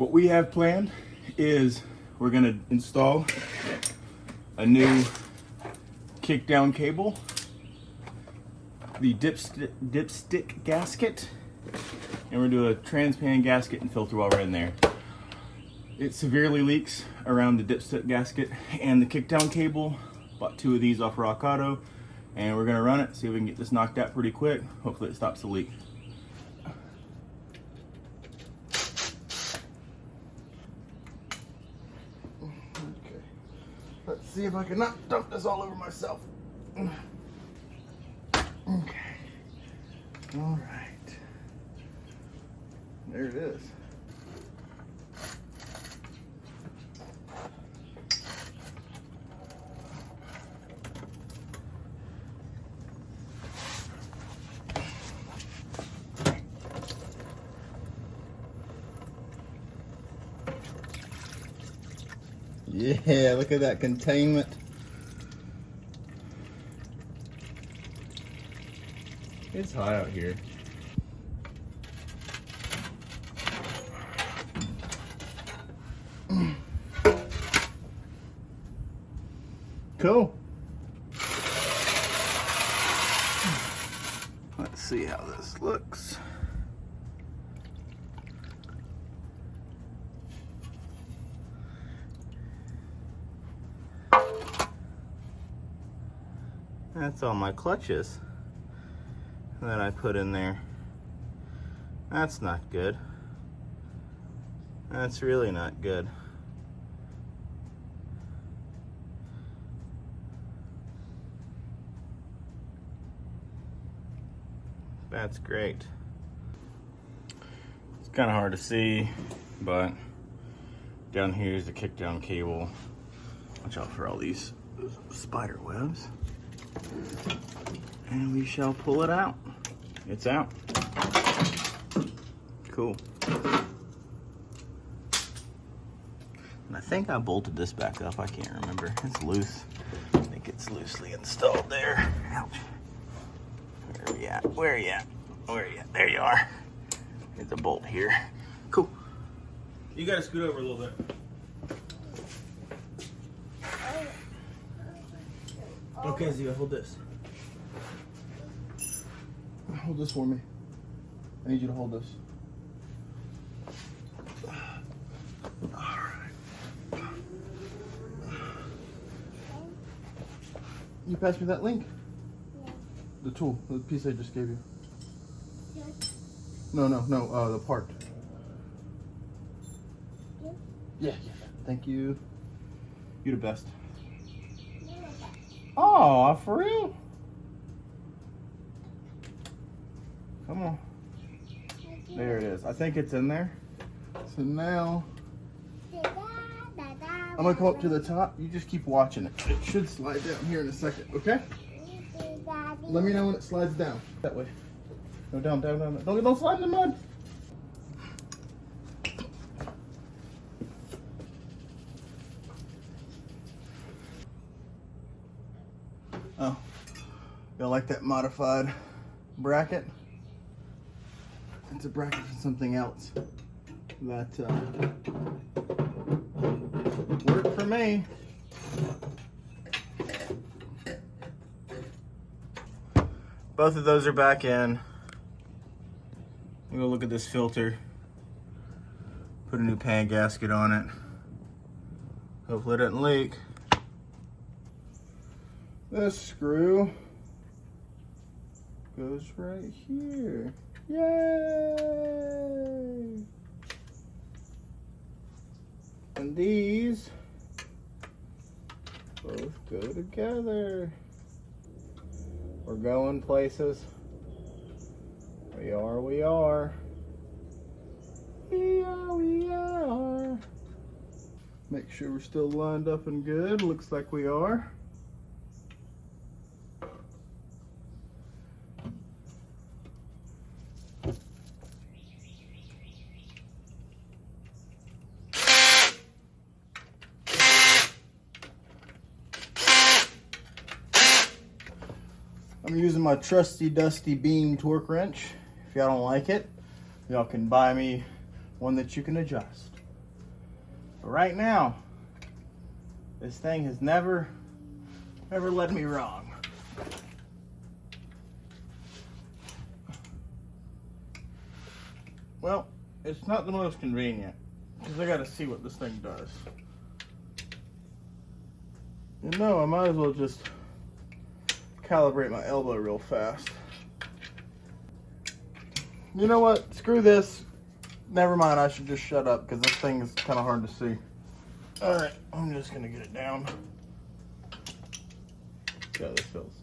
What we have planned is we're gonna install a new kick-down cable, the dipstick gasket, and we're doing a transpan gasket and filter while we're in there. It severely leaks around the dipstick gasket and the kick-down cable. Bought 2 of these off Rock Auto, and we're gonna run it, see if we can get this knocked out pretty quick. Hopefully it stops the leak. Let's see if I can not dump this all over myself. Okay. All right. There it is. Yeah, look at that containment. It's hot out here. Cool. Let's see how this looks. That's all my clutches that I put in there. That's not good. That's really not good. That's great. It's kind of hard to see, but down here is the kick-down cable. Watch out for all these spider webs. And we shall pull it out. It's out. Cool. And I think I bolted this back up. I can't remember. It's loose. I think it's loosely installed there. Ouch. Where are we at? Where are you at? Where are you at? There you are. There's a bolt here. Cool. You gotta scoot over a little bit. Okay, Zia, hold this. Hold this for me. I need you to hold this. Alright. You passed me that link? Yeah. The tool, the piece I just gave you. Yeah. No, the part. Yeah. Yeah. Thank you. You're the best. Oh, for real? Come on. There it is. I think it's in there. So now, I'm gonna come up to the top. You just keep watching it. It should slide down here in a second, okay? Let me know when it slides down. That way. No, down. Don't slide in the mud. Oh, y'all like that modified bracket? It's a bracket for something else that worked for me. Both of those are back in. We'll go look at this filter. Put a new pan gasket on it. Hopefully it doesn't leak. This screw goes right here. Yay! And these both go together. We're going places. We are. We are. Make sure we're still lined up and good. Looks like we are. I'm using my trusty dusty beam torque wrench. If y'all don't like it, y'all can buy me one that you can adjust. But right now, this thing has never led me wrong. Well, it's not the most convenient because I gotta see what this thing does. You know, I might as well just calibrate my elbow real fast. You know what? Screw this. Never mind, I should just shut up because this thing is kind of hard to see. Alright, I'm just gonna get it down. See how this feels.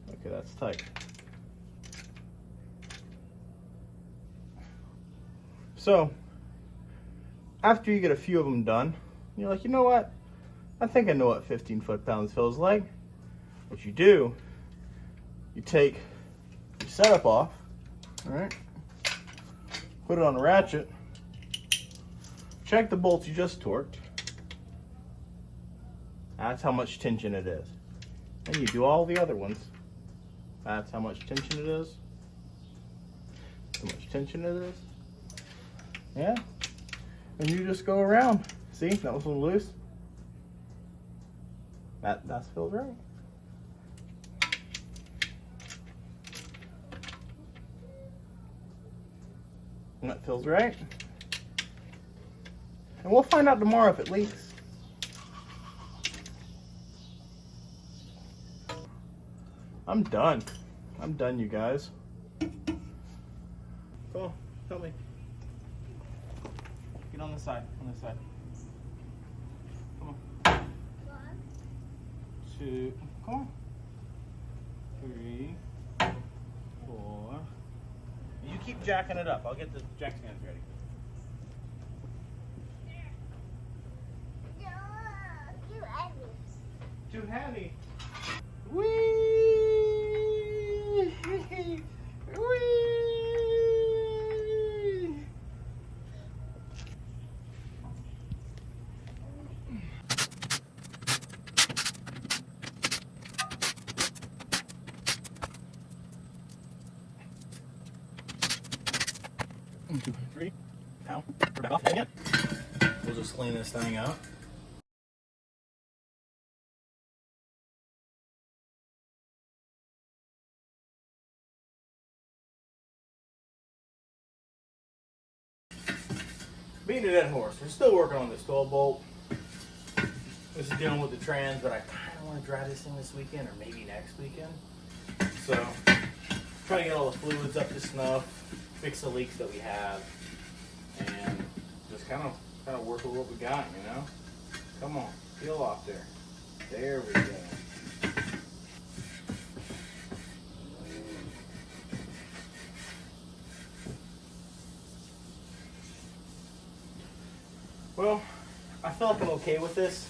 Okay, that's tight. So, after you get a few of them done, you're like, you know what? I think I know what 15 foot-pounds feels like. What you do, you take your setup off, alright? Put it on a ratchet, check the bolts you just torqued. That's how much tension it is. And you do all the other ones. That's how much tension it is. How much tension it is. Yeah. And you just go around. See, that was a little loose. That feels right. And that feels right. And we'll find out tomorrow if it leaks. I'm done. I'm done, you guys. Come on, help me. Get on this side, on this side. Come on. 1, 2, come on. 3, 4. You keep jacking it up. I'll get the jack stands ready. No, too heavy. Too heavy? Whee! Whee! 1, 2, 3. Now, we're back off again. We'll just clean this thing out. Beating a dead horse. We're still working on this 12 bolt. This is dealing with the trans, but I kind of want to drive this thing this weekend or maybe next weekend. So, try to get all the fluids up to snuff, fix the leaks that we have, and just kind of work with what we got, you know? Come on, peel off there. There we go. Well, I feel like I'm okay with this.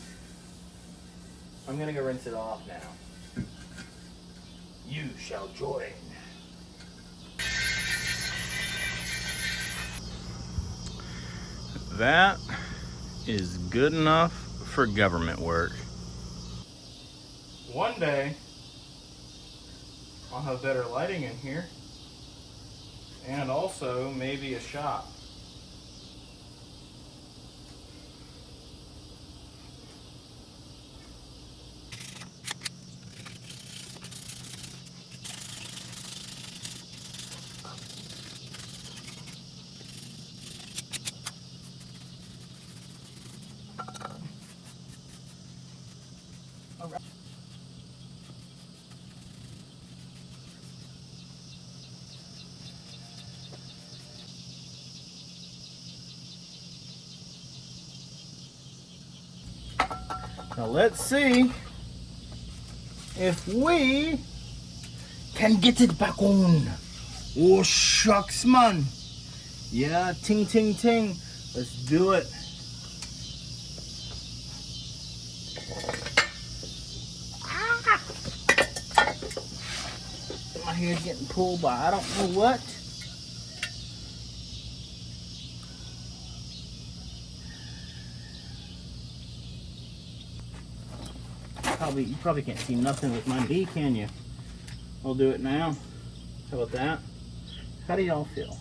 I'm gonna go rinse it off now. You shall join. That is good enough for government work. One day, I'll have better lighting in here. And also, maybe a shop. Now let's see if we can get it back on. Oh shucks, man. Yeah, ting ting ting. Let's do it. Ah! My hair's getting pulled by I don't know what. You probably can't see nothing with my D, can you? I'll do it now. How about that? How do y'all feel?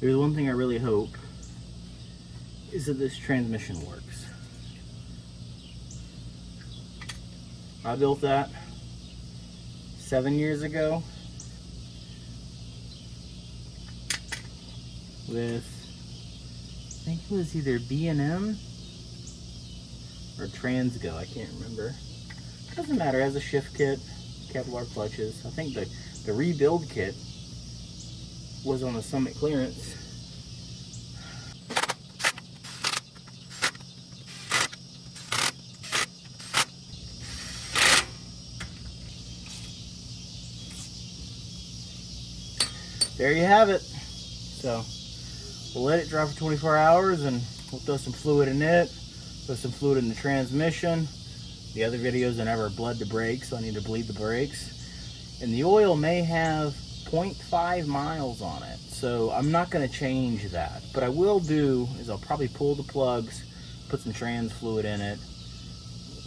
There's one thing I really hope is that this transmission works. I built that 7 years ago with, I think it was either B&M or Transgo, I can't remember. Doesn't matter, it has a shift kit, Kevlar clutches. I think the rebuild kit was on the Summit clearance. There you have it. So we'll let it dry for 24 hours and we'll throw some fluid in it, throw some fluid in the transmission. The other videos I never bled the brakes, so I need to bleed the brakes. And the oil may have 0.5 miles on it, so I'm not going to change that. But I will do is I'll probably pull the plugs, put some trans fluid in it,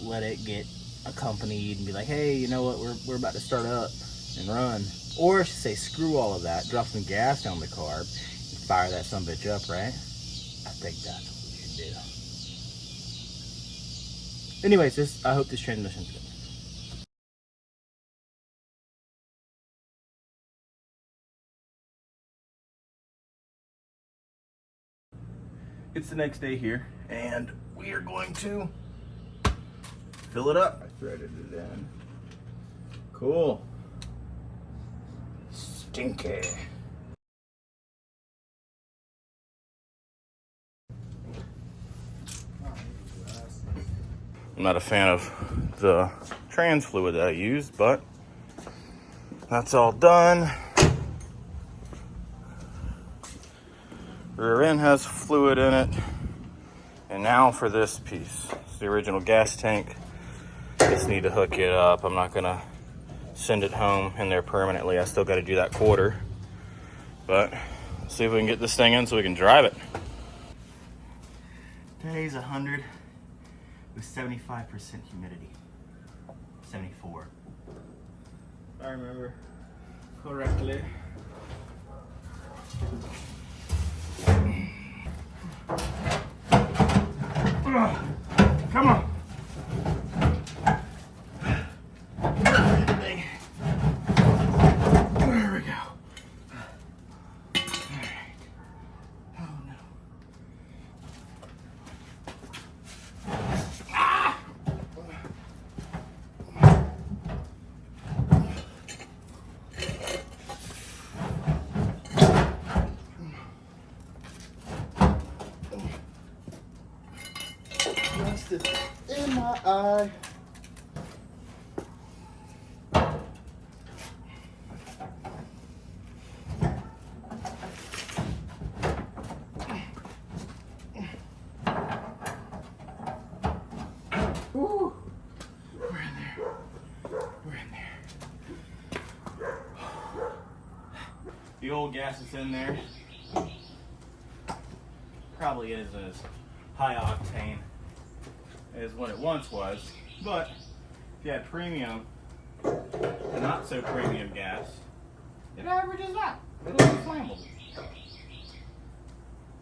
let it get accompanied and be like, hey, you know what, we're about to start up and run. Or I should say, screw all of that, drop some gas down the carb, and fire that sumbitch up, right? I think that's what we should do. Anyways, I hope this transmission's good. It's the next day here, and we are going to fill it up. I threaded it in. Cool. Stinky. I'm not a fan of the trans fluid that I used, but that's all done. Rear end has fluid in it. And now for this piece. It's the original gas tank. Just need to hook it up. I'm not gonna send it home in there permanently. I still gotta do that quarter. But let's see if we can get this thing in so we can drive it. Today's 100 with 75% humidity. 74. If I remember correctly. Come on. There we go. All right. Oh no. Ah! In my eye. Ooh, we're in there. We're in there. The old gas is in there. Probably isn't as high octane as what it once was, but if you had premium and not so premium gas, it averages out. It'll be flammable.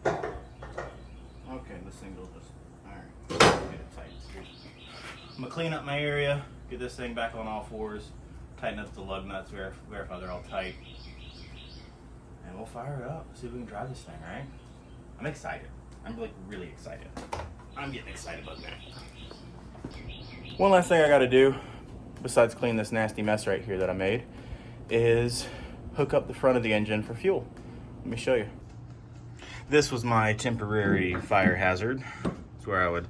Okay, this thing will just, alright, get it tight. I'm gonna clean up my area, get this thing back on all fours, tighten up the lug nuts, verify they're all tight, and we'll fire it up, see if we can drive this thing, right? I'm excited. I'm like really excited. I'm getting excited about that. One last thing I gotta do, besides clean this nasty mess right here that I made, is hook up the front of the engine for fuel. Let me show you. This was my temporary fire hazard. It's where I would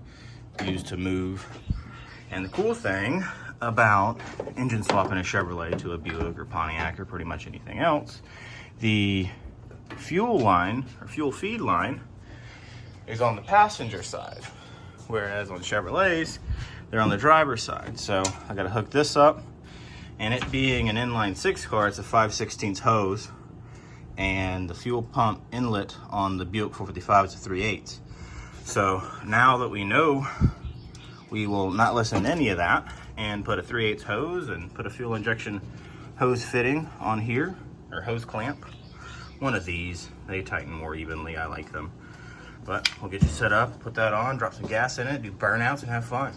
use to move. And the cool thing about engine swapping a Chevrolet to a Buick or Pontiac or pretty much anything else, the fuel line or fuel feed line is on the passenger side, whereas on Chevrolets they're on the driver's side. So I got to hook this up, and it being an inline 6 car, it's a 5/16 hose, and the fuel pump inlet on the Buick 455 is a 3/8. So now that we know, we will not listen to any of that and put a 3/8 hose and put a fuel injection hose fitting on here, or hose clamp one of these. They tighten more evenly. I like them. But we'll get you set up, put that on, drop some gas in it, do burnouts, and have fun.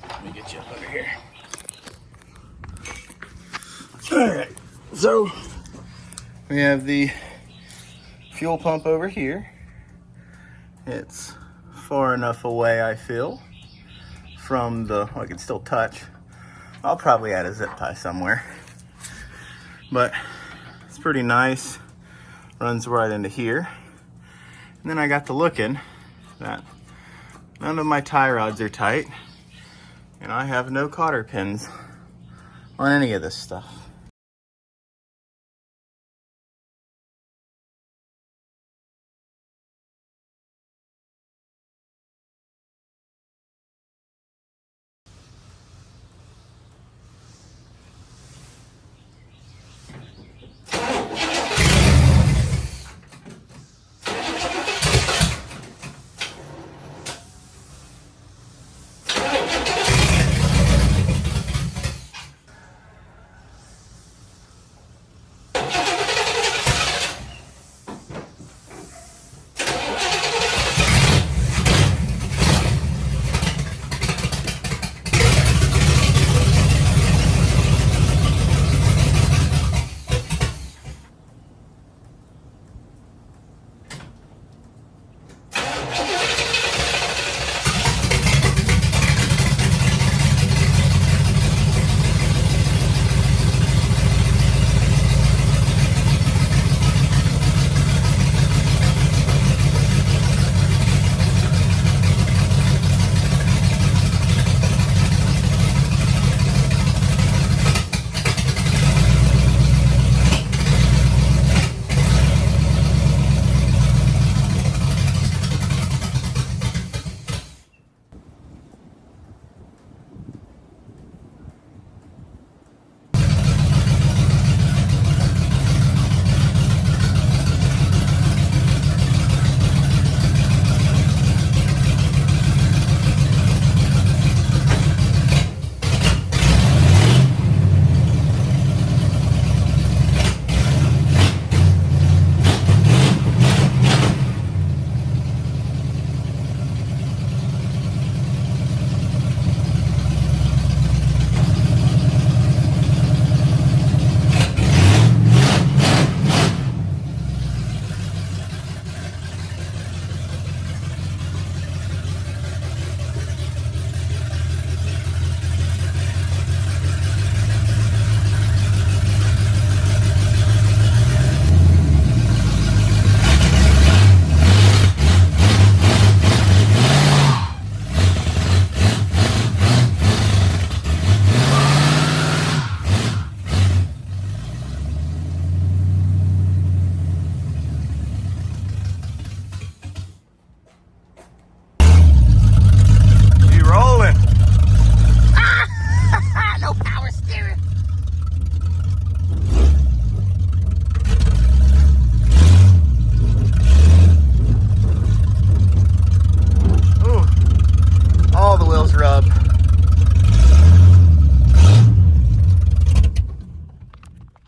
Let me get you up under here. Alright, so we have the fuel pump over here. It's far enough away, I feel, from the, I can still touch. I'll probably add a zip tie somewhere. But it's pretty nice. Runs right into here. And then I got to looking that none of my tie rods are tight, and I have no cotter pins on any of this stuff.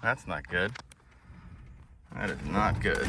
That's not good. That is not good.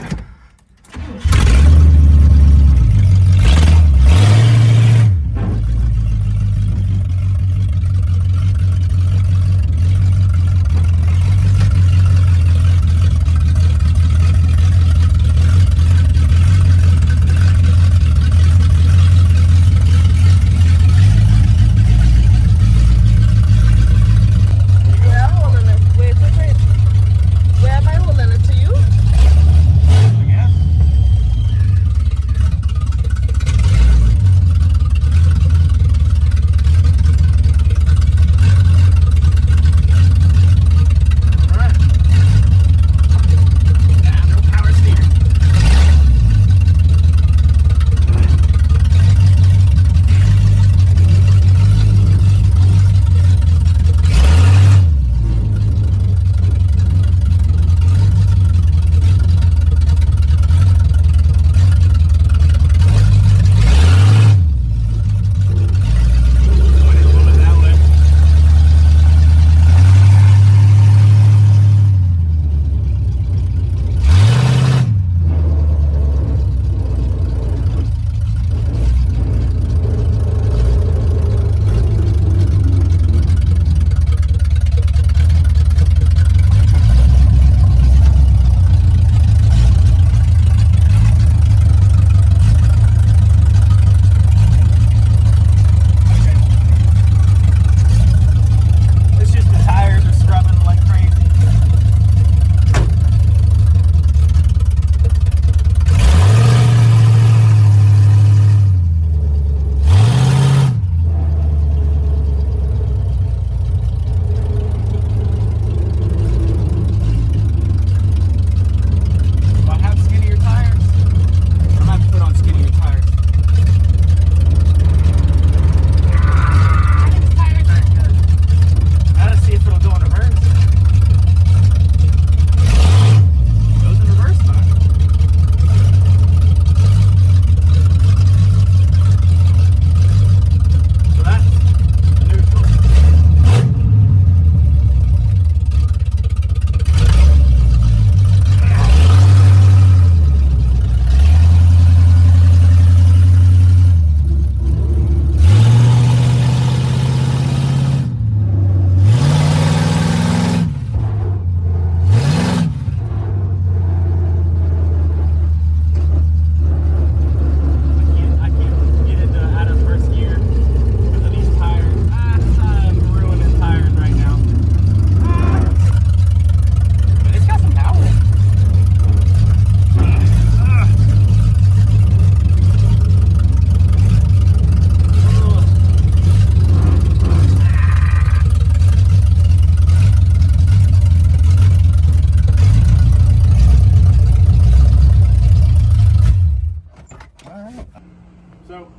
So,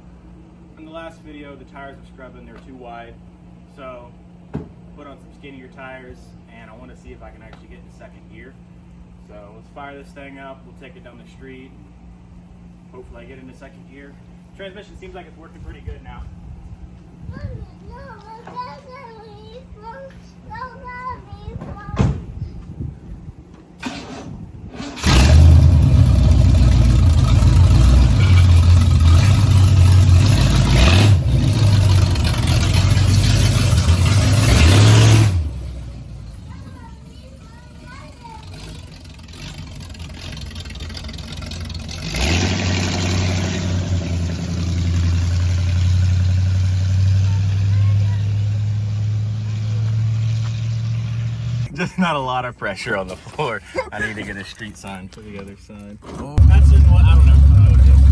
in the last video, the tires were scrubbing, they're too wide. So, put on some skinnier tires, and I want to see if I can actually get into second gear. So, let's fire this thing up, we'll take it down the street. Hopefully I get into second gear. Transmission seems like it's working pretty good now. Just not a lot of pressure on the floor. I need to get a street sign for the other side. Oh, that's in what, I don't know. I don't know what it is.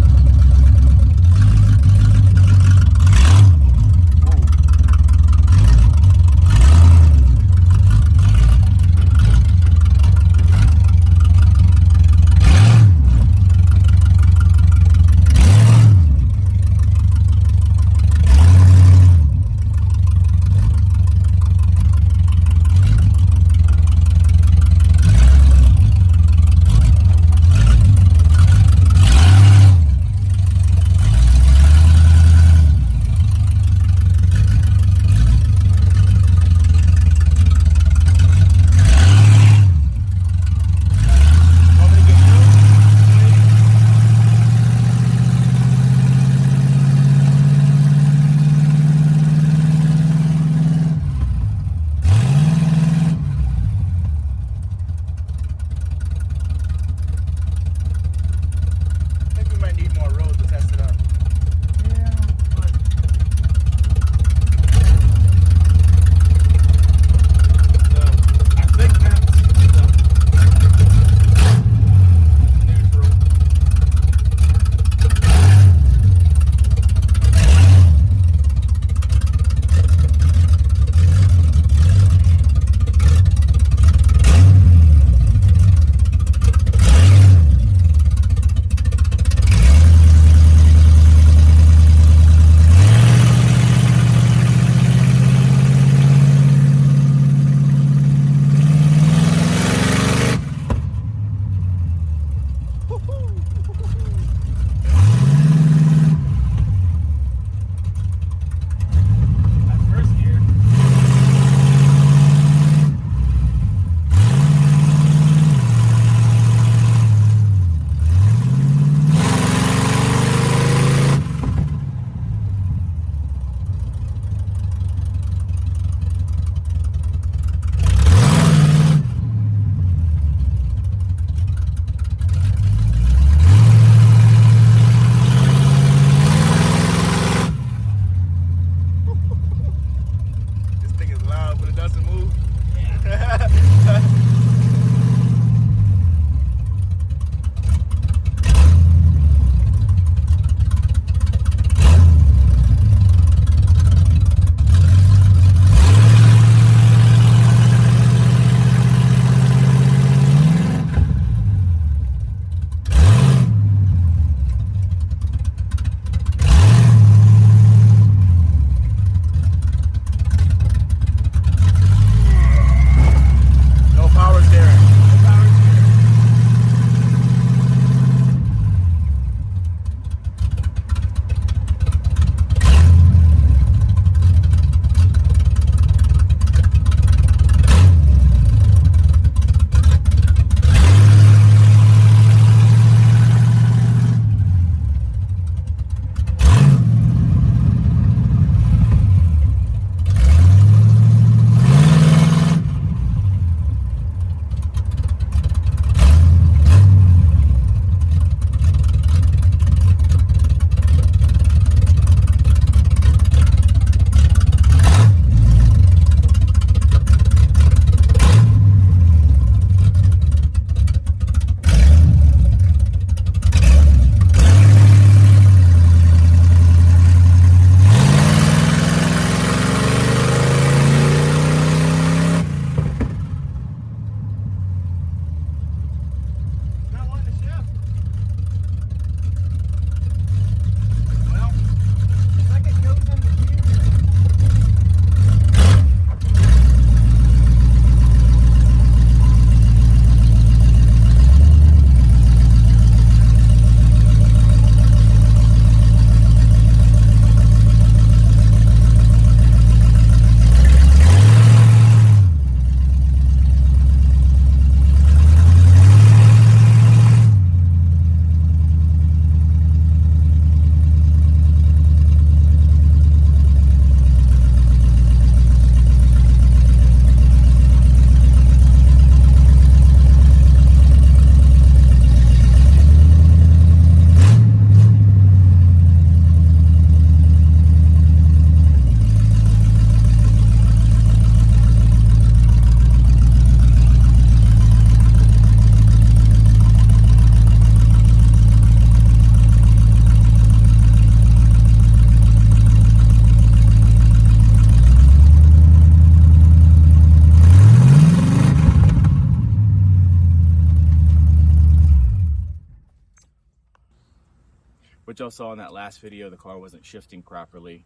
y'all saw in that last video, the car wasn't shifting properly,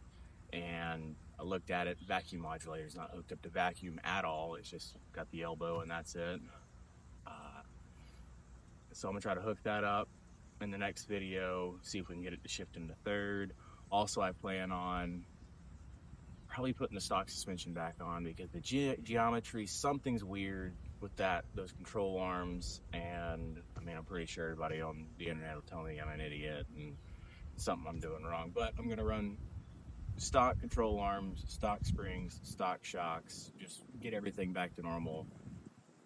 and I looked at it. Vacuum modulator is not hooked up to vacuum at all. It's just got the elbow and that's it. So I'm gonna try to hook that up in the next video, see if we can get it to shift into third. Also, I plan on probably putting the stock suspension back on because the geometry, something's weird with those control arms, and I mean, I'm pretty sure everybody on the internet will tell me I'm an idiot and something I'm doing wrong, but I'm gonna run stock control arms, stock springs, stock shocks, just get everything back to normal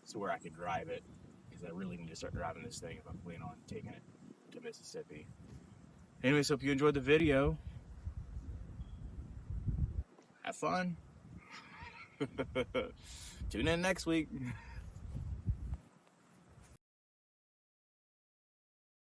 so where I can drive it, because I really need to start driving this thing if I'm planning on taking it to Mississippi. Anyways, hope you enjoyed the video. Have fun. Tune in next week.